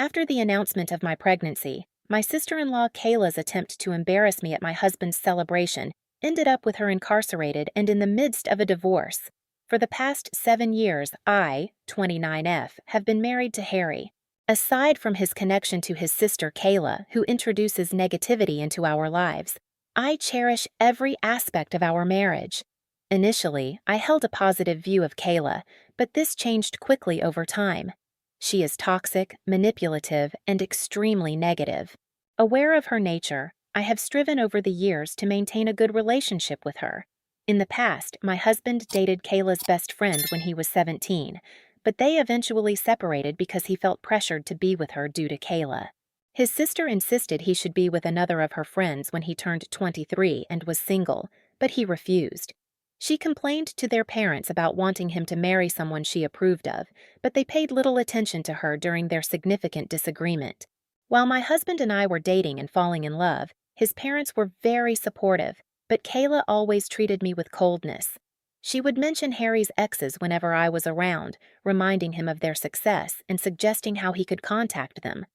After the announcement of my pregnancy, my sister-in-law Kayla's attempt to embarrass me at my husband's celebration ended up with her incarcerated and in the midst of a divorce. For the past 7 years, I, 29F, have been married to Harry. Aside from his connection to his sister Kayla, who introduces negativity into our lives, I cherish every aspect of our marriage. Initially, I held a positive view of Kayla, but this changed quickly over time. She is toxic, manipulative, and extremely negative. Aware of her nature, I have striven over the years to maintain a good relationship with her. In the past, my husband dated Kayla's best friend when he was 17, but they eventually separated because he felt pressured to be with her due to Kayla. His sister insisted he should be with another of her friends when he turned 23 and was single, but he refused. She complained to their parents about wanting him to marry someone she approved of, but they paid little attention to her during their significant disagreement. While my husband and I were dating and falling in love, his parents were very supportive, but Kayla always treated me with coldness. She would mention Harry's exes whenever I was around, reminding him of their success and suggesting how he could contact them.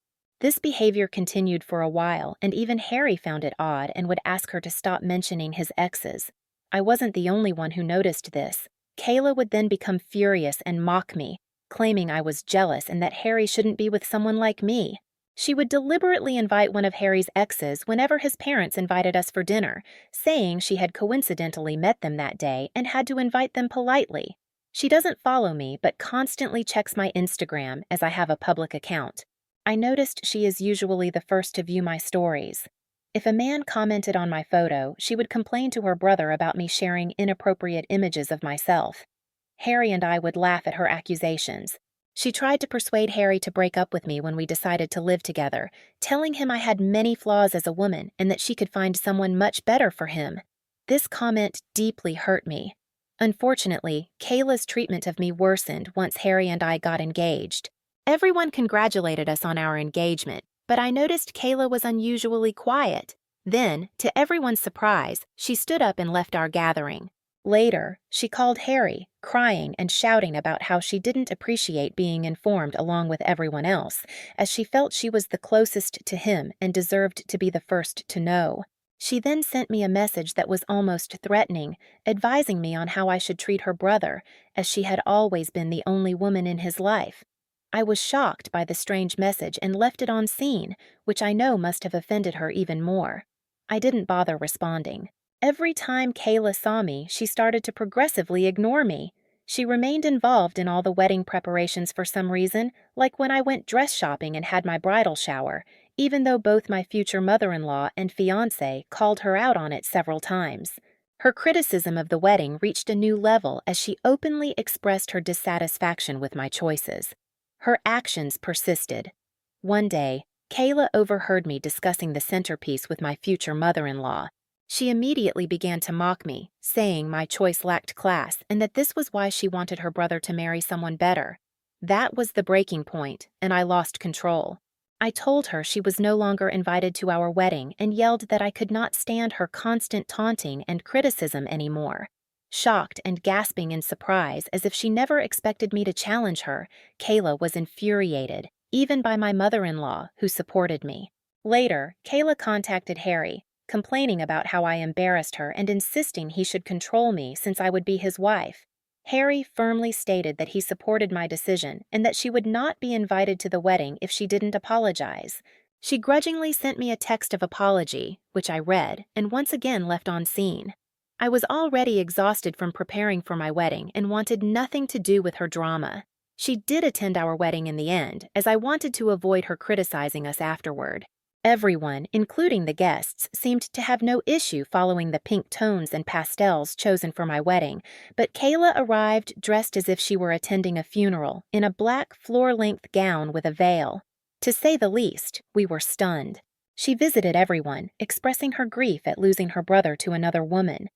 This behavior continued for a while, and even Harry found it odd and would ask her to stop mentioning his exes. I wasn't the only one who noticed this. Kayla would then become furious and mock me, claiming I was jealous and that Harry shouldn't be with someone like me. She would deliberately invite one of Harry's exes whenever his parents invited us for dinner, saying she had coincidentally met them that day and had to invite them politely. She doesn't follow me but constantly checks my Instagram as I have a public account. I noticed she is usually the first to view my stories. If a man commented on my photo, she would complain to her brother about me sharing inappropriate images of myself. Harry and I would laugh at her accusations. She tried to persuade Harry to break up with me when we decided to live together, telling him I had many flaws as a woman and that she could find someone much better for him. This comment deeply hurt me. Unfortunately, Kayla's treatment of me worsened once Harry and I got engaged. Everyone congratulated us on our engagement, but I noticed Kayla was unusually quiet. Then, to everyone's surprise, she stood up and left our gathering. Later, she called Harry, crying and shouting about how she didn't appreciate being informed along with everyone else, as she felt she was the closest to him and deserved to be the first to know. She then sent me a message that was almost threatening, advising me on how I should treat her brother, as she had always been the only woman in his life. I was shocked by the strange message and left it on scene, which I know must have offended her even more. I didn't bother responding. Every time Kayla saw me, she started to progressively ignore me. She remained involved in all the wedding preparations for some reason, like when I went dress shopping and had my bridal shower, even though both my future mother-in-law and fiancé called her out on it several times. Her criticism of the wedding reached a new level as she openly expressed her dissatisfaction with my choices. Her actions persisted. One day, Kayla overheard me discussing the centerpiece with my future mother-in-law. She immediately began to mock me, saying my choice lacked class and that this was why she wanted her brother to marry someone better. That was the breaking point, and I lost control. I told her she was no longer invited to our wedding and yelled that I could not stand her constant taunting and criticism anymore. Shocked and gasping in surprise as if she never expected me to challenge her, Kayla was infuriated, even by my mother-in-law, who supported me. Later, Kayla contacted Harry, complaining about how I embarrassed her and insisting he should control me since I would be his wife. Harry firmly stated that he supported my decision and that she would not be invited to the wedding if she didn't apologize. She grudgingly sent me a text of apology, which I read, and once again left on scene. I was already exhausted from preparing for my wedding and wanted nothing to do with her drama. She did attend our wedding in the end, as I wanted to avoid her criticizing us afterward. Everyone, including the guests, seemed to have no issue following the pink tones and pastels chosen for my wedding, but Kayla arrived dressed as if she were attending a funeral, in a black floor-length gown with a veil. To say the least, we were stunned. She visited everyone, expressing her grief at losing her brother to another woman.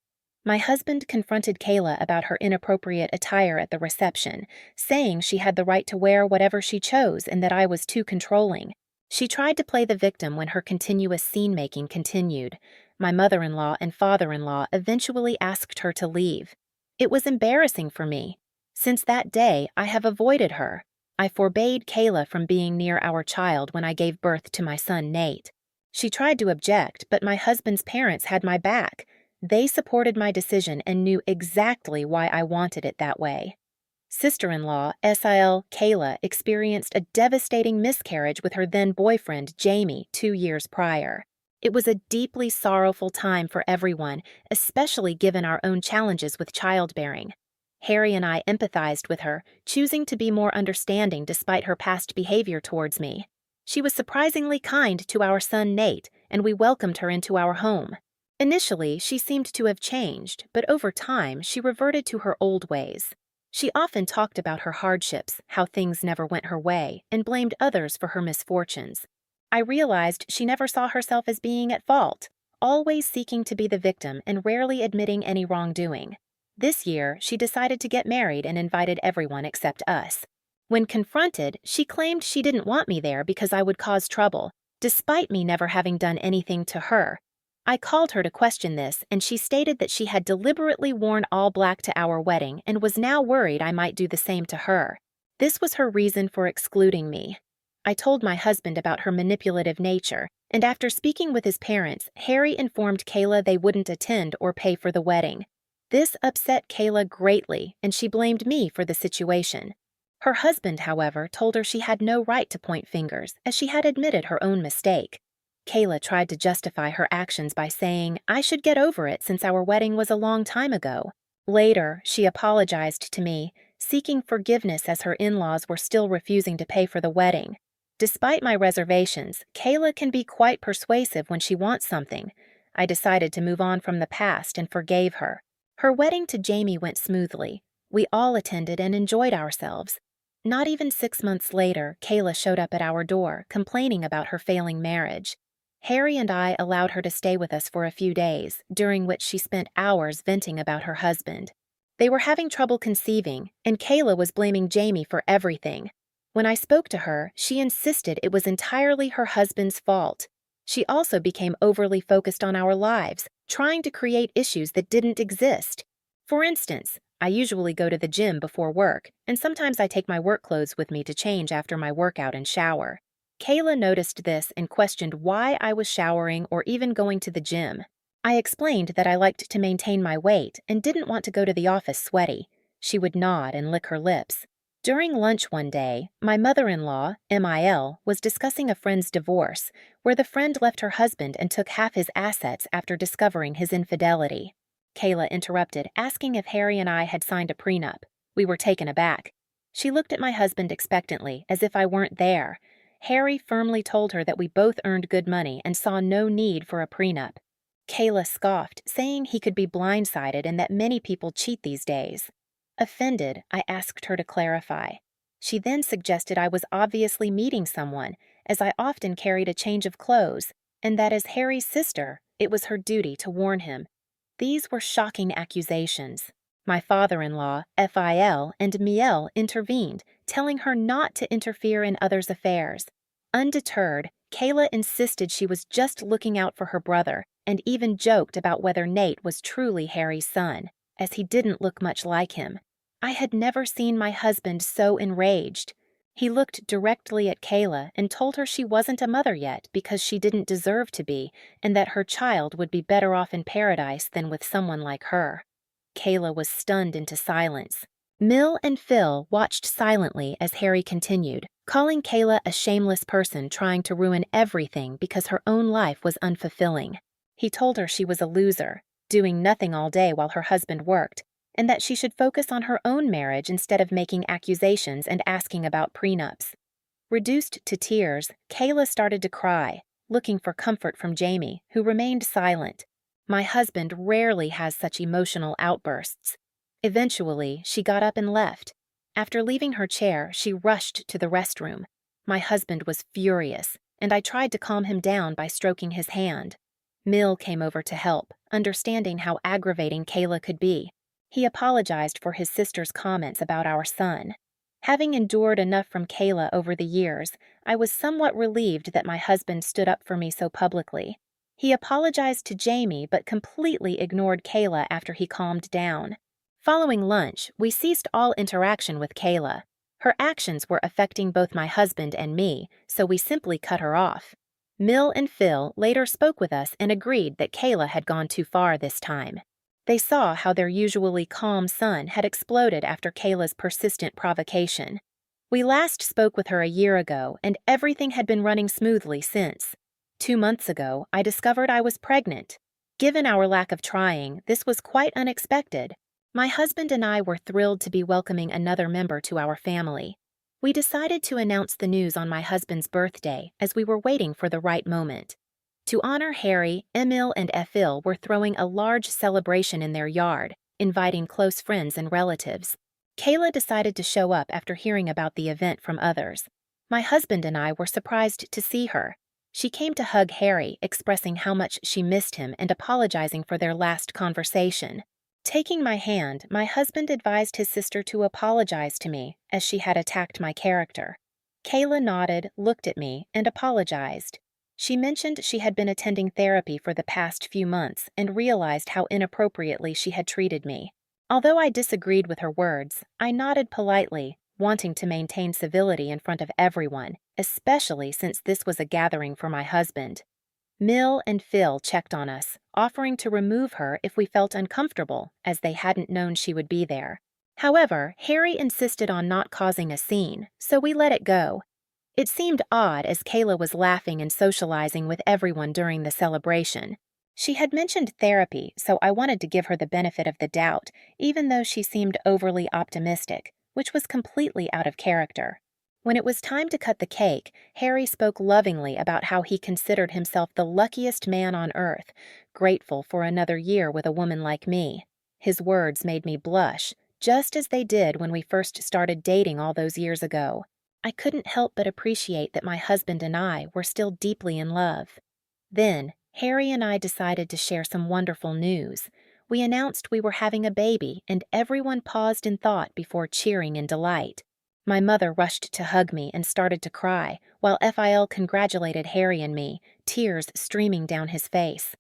My husband confronted Kayla about her inappropriate attire at the reception, saying she had the right to wear whatever she chose and that I was too controlling. She tried to play the victim when her continuous scene-making continued. My mother-in-law and father-in-law eventually asked her to leave. It was embarrassing for me. Since that day, I have avoided her. I forbade Kayla from being near our child when I gave birth to my son Nate. She tried to object, but my husband's parents had my back. They supported my decision and knew exactly why I wanted it that way. Sister-in-law, Sil Kayla, experienced a devastating miscarriage with her then-boyfriend, Jamie, 2 years prior. It was a deeply sorrowful time for everyone, especially given our own challenges with childbearing. Harry and I empathized with her, choosing to be more understanding despite her past behavior towards me. She was surprisingly kind to our son Nate, and we welcomed her into our home. Initially, she seemed to have changed, but over time, she reverted to her old ways. She often talked about her hardships, how things never went her way, and blamed others for her misfortunes. I realized she never saw herself as being at fault, always seeking to be the victim and rarely admitting any wrongdoing. This year, she decided to get married and invited everyone except us. When confronted, she claimed she didn't want me there because I would cause trouble, despite me never having done anything to her. I called her to question this, and she stated that she had deliberately worn all black to our wedding and was now worried I might do the same to her. This was her reason for excluding me. I told my husband about her manipulative nature, and after speaking with his parents, Harry informed Kayla they wouldn't attend or pay for the wedding. This upset Kayla greatly, and she blamed me for the situation. Her husband, however, told her she had no right to point fingers, as she had admitted her own mistake. Kayla tried to justify her actions by saying, I should get over it since our wedding was a long time ago. Later, she apologized to me, seeking forgiveness as her in-laws were still refusing to pay for the wedding. Despite my reservations, Kayla can be quite persuasive when she wants something. I decided to move on from the past and forgave her. Her wedding to Jamie went smoothly. We all attended and enjoyed ourselves. Not even 6 months later, Kayla showed up at our door, complaining about her failing marriage. Harry and I allowed her to stay with us for a few days, during which she spent hours venting about her husband. They were having trouble conceiving, and Kayla was blaming Jamie for everything. When I spoke to her, she insisted it was entirely her husband's fault. She also became overly focused on our lives, trying to create issues that didn't exist. For instance, I usually go to the gym before work, and sometimes I take my work clothes with me to change after my workout and shower. Kayla noticed this and questioned why I was showering or even going to the gym. I explained that I liked to maintain my weight and didn't want to go to the office sweaty. She would nod and lick her lips. During lunch one day, my mother-in-law, Mil, was discussing a friend's divorce, where the friend left her husband and took half his assets after discovering his infidelity. Kayla interrupted, asking if Harry and I had signed a prenup. We were taken aback. She looked at my husband expectantly, as if I weren't there. Harry firmly told her that we both earned good money and saw no need for a prenup. Kayla scoffed, saying he could be blindsided and that many people cheat these days. Offended, I asked her to clarify. She then suggested I was obviously meeting someone, as I often carried a change of clothes, and that as Harry's sister, it was her duty to warn him. These were shocking accusations. My father-in-law, Fil, and Miel intervened, telling her not to interfere in others' affairs. Undeterred, Kayla insisted she was just looking out for her brother, and even joked about whether Nate was truly Harry's son, as he didn't look much like him. I had never seen my husband so enraged. He looked directly at Kayla and told her she wasn't a mother yet because she didn't deserve to be, and that her child would be better off in paradise than with someone like her. Kayla was stunned into silence. Mill and Phil watched silently as Harry continued, calling Kayla a shameless person trying to ruin everything because her own life was unfulfilling. He told her she was a loser, doing nothing all day while her husband worked, and that she should focus on her own marriage instead of making accusations and asking about prenups. Reduced to tears, Kayla started to cry, looking for comfort from Jamie, who remained silent. My husband rarely has such emotional outbursts. Eventually, she got up and left. After leaving her chair, she rushed to the restroom. My husband was furious, and I tried to calm him down by stroking his hand. Mill came over to help, understanding how aggravating Kayla could be. He apologized for his sister's comments about our son. Having endured enough from Kayla over the years, I was somewhat relieved that my husband stood up for me so publicly. He apologized to Jamie but completely ignored Kayla after he calmed down. Following lunch, we ceased all interaction with Kayla. Her actions were affecting both my husband and me, so we simply cut her off. Mill and Phil later spoke with us and agreed that Kayla had gone too far this time. They saw how their usually calm son had exploded after Kayla's persistent provocation. We last spoke with her a year ago, and everything had been running smoothly since. 2 months ago, I discovered I was pregnant. Given our lack of trying, this was quite unexpected. My husband and I were thrilled to be welcoming another member to our family. We decided to announce the news on my husband's birthday as we were waiting for the right moment. To honor Harry, Emil and Ethel were throwing a large celebration in their yard, inviting close friends and relatives. Kayla decided to show up after hearing about the event from others. My husband and I were surprised to see her. She came to hug Harry, expressing how much she missed him and apologizing for their last conversation. Taking my hand, my husband advised his sister to apologize to me, as she had attacked my character. Kayla nodded, looked at me, and apologized. She mentioned she had been attending therapy for the past few months and realized how inappropriately she had treated me. Although I disagreed with her words, I nodded politely, wanting to maintain civility in front of everyone, especially since this was a gathering for my husband. Mill and Phil checked on us, offering to remove her if we felt uncomfortable, as they hadn't known she would be there. However, Harry insisted on not causing a scene, so we let it go. It seemed odd as Kayla was laughing and socializing with everyone during the celebration. She had mentioned therapy, so I wanted to give her the benefit of the doubt, even though she seemed overly optimistic, which was completely out of character. When it was time to cut the cake, Harry spoke lovingly about how he considered himself the luckiest man on earth, grateful for another year with a woman like me. His words made me blush, just as they did when we first started dating all those years ago. I couldn't help but appreciate that my husband and I were still deeply in love. Then, Harry and I decided to share some wonderful news. We announced we were having a baby, and everyone paused in thought before cheering in delight. My mother rushed to hug me and started to cry, while Phil congratulated Harry and me, tears streaming down his face.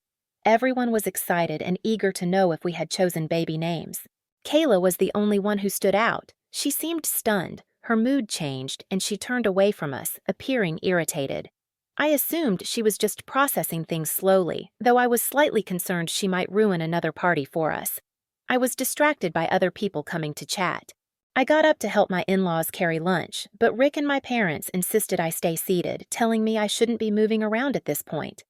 Everyone was excited and eager to know if we had chosen baby names. Kayla was the only one who stood out. She seemed stunned. Her mood changed, and she turned away from us, appearing irritated. I assumed she was just processing things slowly, though I was slightly concerned she might ruin another party for us. I was distracted by other people coming to chat. I got up to help my in-laws carry lunch, but Rick and my parents insisted I stay seated, telling me I shouldn't be moving around at this point.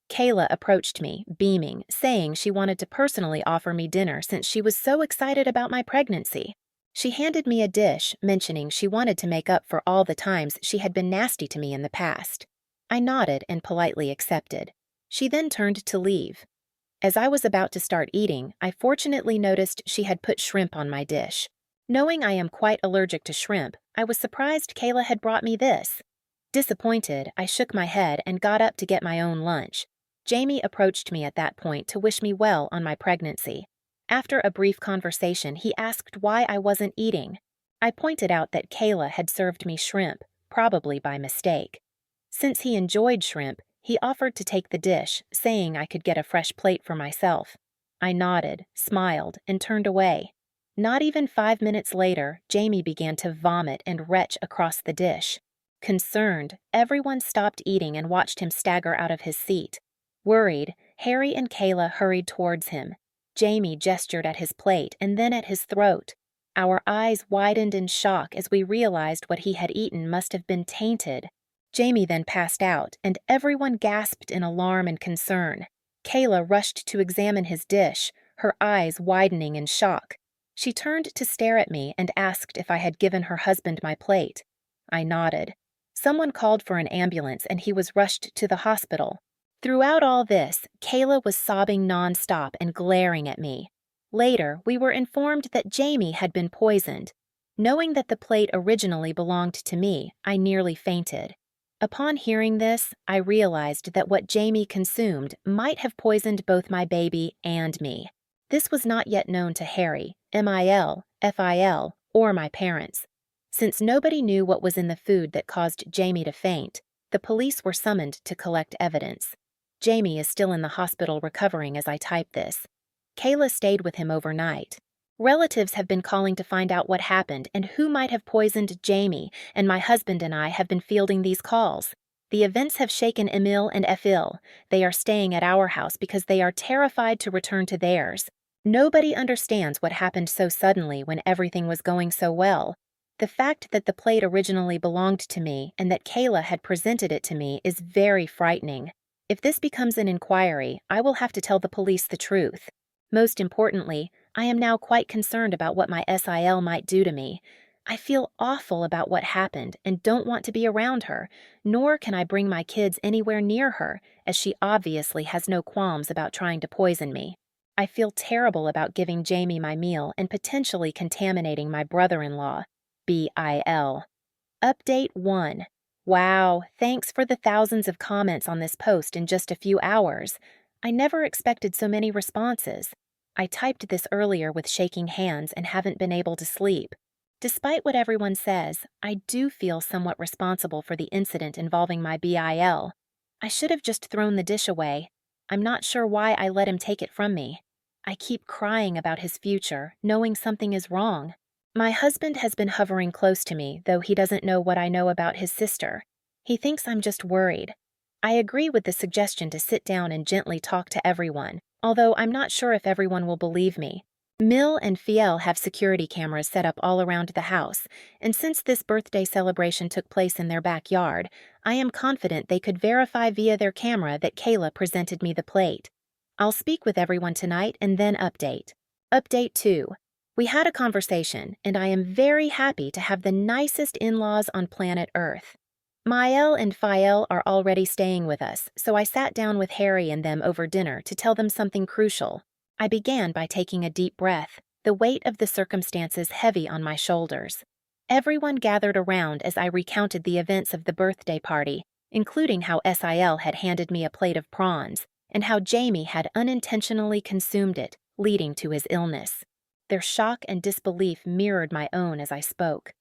Kayla approached me, beaming, saying she wanted to personally offer me dinner since she was so excited about my pregnancy. She handed me a dish, mentioning she wanted to make up for all the times she had been nasty to me in the past. I nodded and politely accepted. She then turned to leave. As I was about to start eating, I fortunately noticed she had put shrimp on my dish. Knowing I am quite allergic to shrimp, I was surprised Kayla had brought me this. Disappointed, I shook my head and got up to get my own lunch. Jamie approached me at that point to wish me well on my pregnancy. After a brief conversation, he asked why I wasn't eating. I pointed out that Kayla had served me shrimp, probably by mistake. Since he enjoyed shrimp, he offered to take the dish, saying I could get a fresh plate for myself. I nodded, smiled, and turned away. Not even 5 minutes later, Jamie began to vomit and retch across the dish. Concerned, everyone stopped eating and watched him stagger out of his seat. Worried, Harry and Kayla hurried towards him. Jamie gestured at his plate and then at his throat. Our eyes widened in shock as we realized what he had eaten must have been tainted. Jamie then passed out, and everyone gasped in alarm and concern. Kayla rushed to examine his dish, her eyes widening in shock. She turned to stare at me and asked if I had given her husband my plate. I nodded. Someone called for an ambulance and he was rushed to the hospital. Throughout all this, Kayla was sobbing nonstop and glaring at me. Later, we were informed that Jamie had been poisoned. Knowing that the plate originally belonged to me, I nearly fainted. Upon hearing this, I realized that what Jamie consumed might have poisoned both my baby and me. This was not yet known to Harry, Mil, Fil, or my parents. Since nobody knew what was in the food that caused Jamie to faint, the police were summoned to collect evidence. Jamie is still in the hospital recovering as I type this. Kayla stayed with him overnight. Relatives have been calling to find out what happened and who might have poisoned Jamie, and my husband and I have been fielding these calls. The events have shaken Emil and Efil. They are staying at our house because they are terrified to return to theirs. Nobody understands what happened so suddenly when everything was going so well. The fact that the plate originally belonged to me and that Kayla had presented it to me is very frightening. If this becomes an inquiry, I will have to tell the police the truth. Most importantly, I am now quite concerned about what my SIL might do to me. I feel awful about what happened and don't want to be around her, nor can I bring my kids anywhere near her, as she obviously has no qualms about trying to poison me. I feel terrible about giving Jamie my meal and potentially contaminating my brother-in-law. BIL. Update 1. Wow, thanks for the thousands of comments on this post in just a few hours. I never expected so many responses. I typed this earlier with shaking hands and haven't been able to sleep. Despite what everyone says, I do feel somewhat responsible for the incident involving my BIL. I should have just thrown the dish away. I'm not sure why I let him take it from me. I keep crying about his future, knowing something is wrong. My husband has been hovering close to me, though he doesn't know what I know about his sister. He thinks I'm just worried. I agree with the suggestion to sit down and gently talk to everyone, although I'm not sure if everyone will believe me. Mill and Fiel have security cameras set up all around the house, and since this birthday celebration took place in their backyard, I am confident they could verify via their camera that Kayla presented me the plate. I'll speak with everyone tonight and then update. Update 2. We had a conversation, and I am very happy to have the nicest in-laws on planet Earth. Mael and Fael are already staying with us, so I sat down with Harry and them over dinner to tell them something crucial. I began by taking a deep breath, the weight of the circumstances heavy on my shoulders. Everyone gathered around as I recounted the events of the birthday party, including how SIL had handed me a plate of prawns, and how Jamie had unintentionally consumed it, leading to his illness. Their shock and disbelief mirrored my own as I spoke.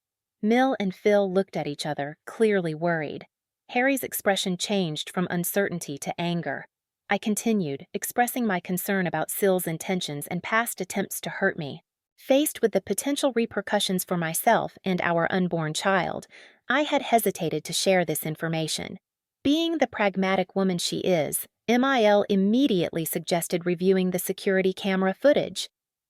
Mill and Phil looked at each other, clearly worried. Harry's expression changed from uncertainty to anger. I continued, expressing my concern about Syl's intentions and past attempts to hurt me. Faced with the potential repercussions for myself and our unborn child, I had hesitated to share this information. Being the pragmatic woman she is, MIL immediately suggested reviewing the security camera footage.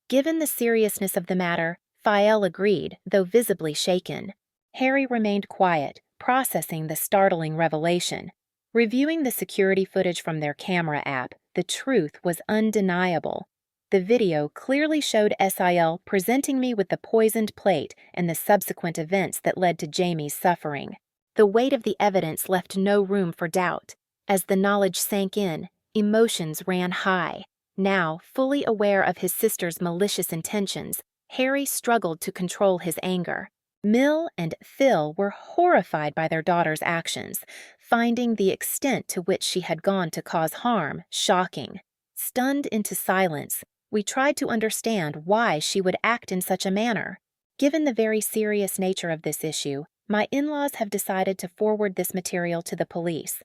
Given the seriousness of the matter, Fael agreed, though visibly shaken. Harry remained quiet, processing the startling revelation. Reviewing the security footage from their camera app, the truth was undeniable. The video clearly showed SIL presenting me with the poisoned plate and the subsequent events that led to Jamie's suffering. The weight of the evidence left no room for doubt. As the knowledge sank in, emotions ran high. Now, fully aware of his sister's malicious intentions, Harry struggled to control his anger. Mill and Phil were horrified by their daughter's actions, finding the extent to which she had gone to cause harm shocking. Stunned into silence, we tried to understand why she would act in such a manner. Given the very serious nature of this issue, my in-laws have decided to forward this material to the police.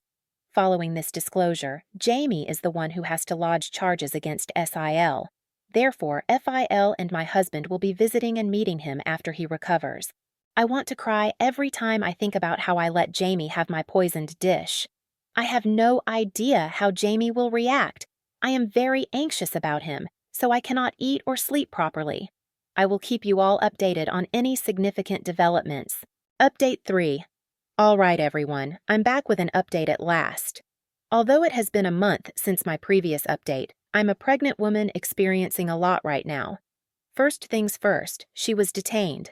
Following this disclosure, Jamie is the one who has to lodge charges against SIL. Therefore, FIL and my husband will be visiting and meeting him after he recovers. I want to cry every time I think about how I let Jamie have my poisoned dish. I have no idea how Jamie will react. I am very anxious about him, so I cannot eat or sleep properly. I will keep you all updated on any significant developments. Update 3. All right, everyone, I'm back with an update at last. Although it has been a month since my previous update, I'm a pregnant woman experiencing a lot right now. First things first, she was detained.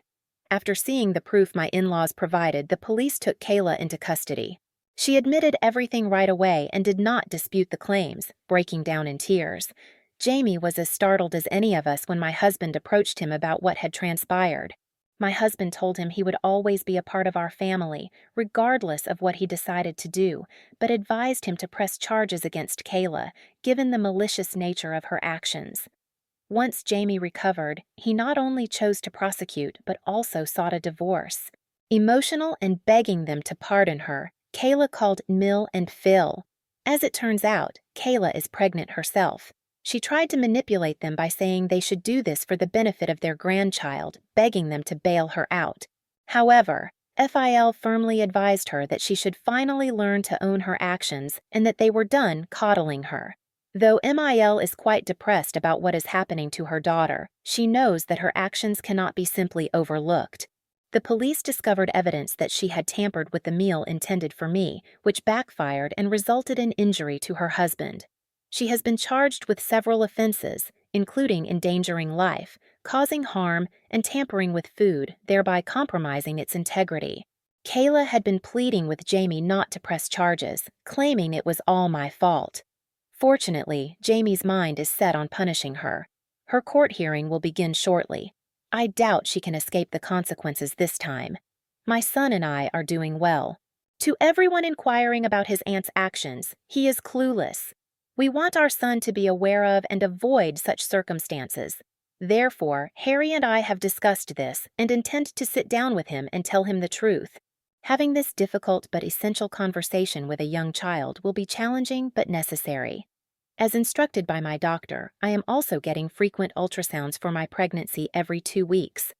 After seeing the proof my in-laws provided, the police took Kayla into custody. She admitted everything right away and did not dispute the claims, breaking down in tears. Jamie was as startled as any of us when my husband approached him about what had transpired. My husband told him he would always be a part of our family, regardless of what he decided to do, but advised him to press charges against Kayla, given the malicious nature of her actions. Once Jamie recovered, he not only chose to prosecute, but also sought a divorce. Emotional and begging them to pardon her, Kayla called Mill and Phil. As it turns out, Kayla is pregnant herself. She tried to manipulate them by saying they should do this for the benefit of their grandchild, begging them to bail her out. However, FIL firmly advised her that she should finally learn to own her actions and that they were done coddling her. Though MIL is quite depressed about what is happening to her daughter, she knows that her actions cannot be simply overlooked. The police discovered evidence that she had tampered with the meal intended for me, which backfired and resulted in injury to her husband. She has been charged with several offenses, including endangering life, causing harm, and tampering with food, thereby compromising its integrity. Kayla had been pleading with Jamie not to press charges, claiming it was all my fault. Fortunately, Jamie's mind is set on punishing her. Her court hearing will begin shortly. I doubt she can escape the consequences this time. My son and I are doing well. To everyone inquiring about his aunt's actions, he is clueless. We want our son to be aware of and avoid such circumstances. Therefore, Harry and I have discussed this and intend to sit down with him and tell him the truth. Having this difficult but essential conversation with a young child will be challenging but necessary. As instructed by my doctor, I am also getting frequent ultrasounds for my pregnancy every 2 weeks.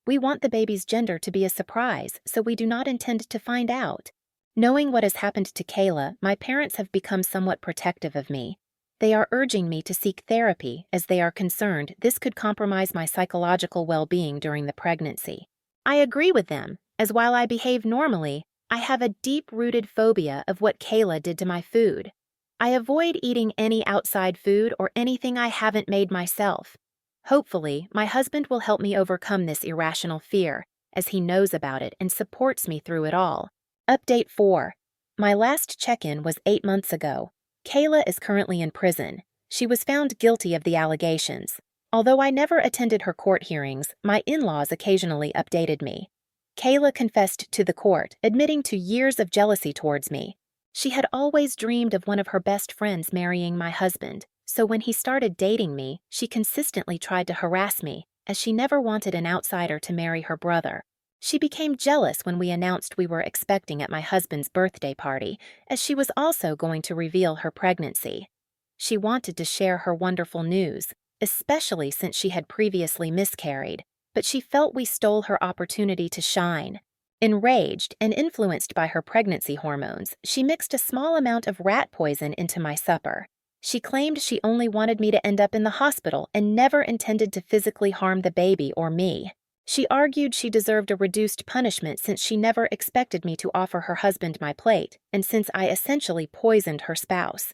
We want the baby's gender to be a surprise, so we do not intend to find out. Knowing what has happened to Kayla, my parents have become somewhat protective of me. They are urging me to seek therapy as they are concerned this could compromise my psychological well-being during the pregnancy. I agree with them, as while I behave normally, I have a deep-rooted phobia of what Kayla did to my food. I avoid eating any outside food or anything I haven't made myself. Hopefully, my husband will help me overcome this irrational fear, as he knows about it and supports me through it all. Update 4. My last check-in was 8 months ago. Kayla is currently in prison. She was found guilty of the allegations. Although I never attended her court hearings, my in-laws occasionally updated me. Kayla confessed to the court, admitting to years of jealousy towards me. She had always dreamed of one of her best friends marrying my husband, so when he started dating me, she consistently tried to harass me, as she never wanted an outsider to marry her brother. She became jealous when we announced we were expecting at my husband's birthday party, as she was also going to reveal her pregnancy. She wanted to share her wonderful news, especially since she had previously miscarried, but she felt we stole her opportunity to shine. Enraged and influenced by her pregnancy hormones, she mixed a small amount of rat poison into my supper. She claimed she only wanted me to end up in the hospital and never intended to physically harm the baby or me. She argued she deserved a reduced punishment since she never expected me to offer her husband my plate, and since I essentially poisoned her spouse.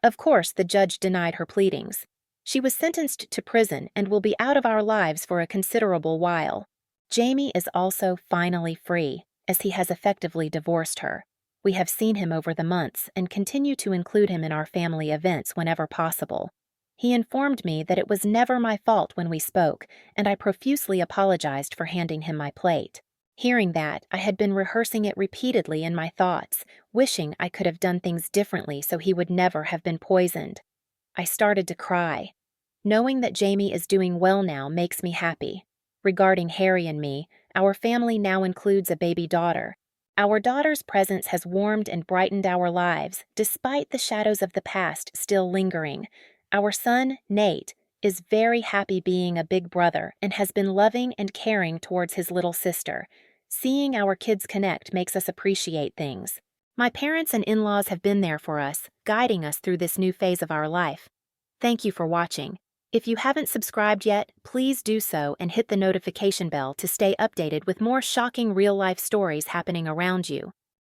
Of course, the judge denied her pleadings. She was sentenced to prison and will be out of our lives for a considerable while. Jamie is also finally free, as he has effectively divorced her. We have seen him over the months and continue to include him in our family events whenever possible. He informed me that it was never my fault when we spoke, and I profusely apologized for handing him my plate. Hearing that, I had been rehearsing it repeatedly in my thoughts, wishing I could have done things differently so he would never have been poisoned. I started to cry. Knowing that Jamie is doing well now makes me happy. Regarding Harry and me, our family now includes a baby daughter. Our daughter's presence has warmed and brightened our lives, despite the shadows of the past still lingering. Our son, Nate, is very happy being a big brother and has been loving and caring towards his little sister. Seeing our kids connect makes us appreciate things. My parents and in-laws have been there for us, guiding us through this new phase of our life. Thank you for watching. If you haven't subscribed yet, please do so and hit the notification bell to stay updated with more shocking real-life stories happening around you.